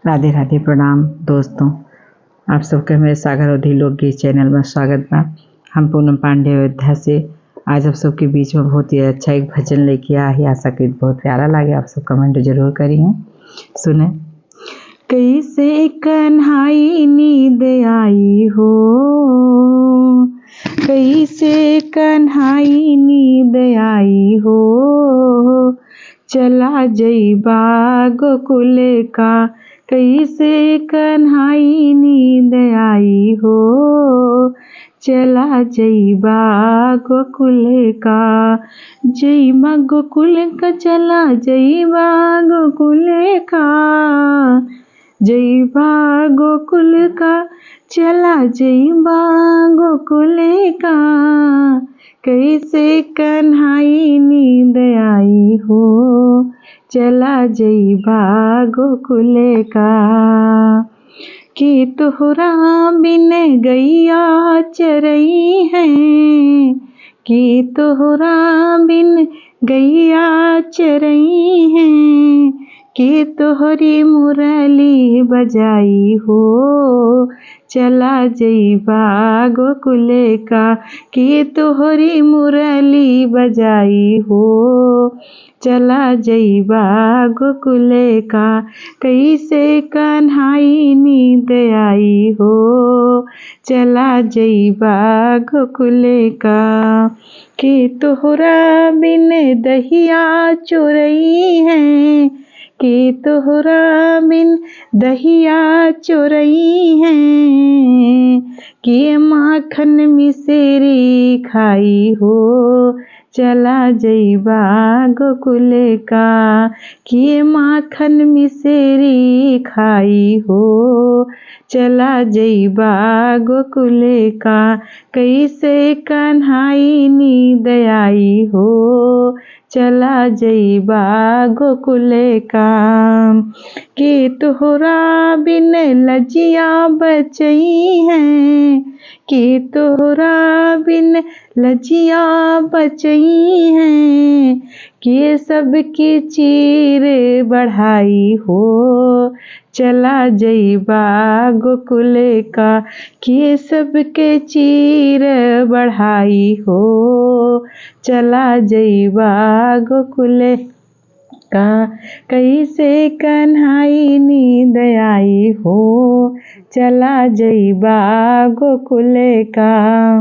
राधे राधे, प्रणाम दोस्तों। आप सबके मेरे सागर अवधी लोकगीत चैनल में स्वागत बा। हम पूनम पांडे अयोध्या से आज आप सबके बीच में बहुत ही अच्छा एक भजन लेके आए हैं। आशा की बहुत प्यारा लगे, आप सब कमेंट जरूर करिए। सुने। कैसे कन्हाई नींद आई हो, कैसे कन्हाई नींद आई हो, चला जइबा गोकुल का। कैसे कन्हाई नींद आई हो, चला जइबा गोकुल का। जइबा गोकुल का, चला जइबा गोकुल का। जइबा गोकुल का, चला जइबा गोकुल का। कैसे कन्हाई नींद आई हो, चला जइबा गोकुल का। कि तोहरा बिन गैया चरई है, कि तोहरा बिन गैया चरई है। कि तोहरी मुरली बजाई हो, चला जइबा गोकुल का। कि तोहरी मुरली बजाई हो, चला जइबा गोकुल का। कैसे कन्हाई नींद आई हो, चला जइबा गोकुल का। कि तोहरा बिन दहिया चोरई है, कि तोहरा बिन दहिया चोरई है। कि माखन मिसेरी खाई हो, चला जइबा गोकुल का। कि माखन मिसेरी खाई हो, चला जइबा गोकुल का। कैसे कन्हाई नींद आई हो, चला जइबा गोकुल का। कि तोहरा बिन लजिया बचई है, कि तोहरा बिन लजिया बचई है। कि सबकी चीर बढ़ाई हो, चला जइबा गोकुल का। कि सबके चीर बढ़ाई हो, चला जइबा गोकुल का। कैसे कन्हाई नींद आई हो, चला जइबा गोकुल का।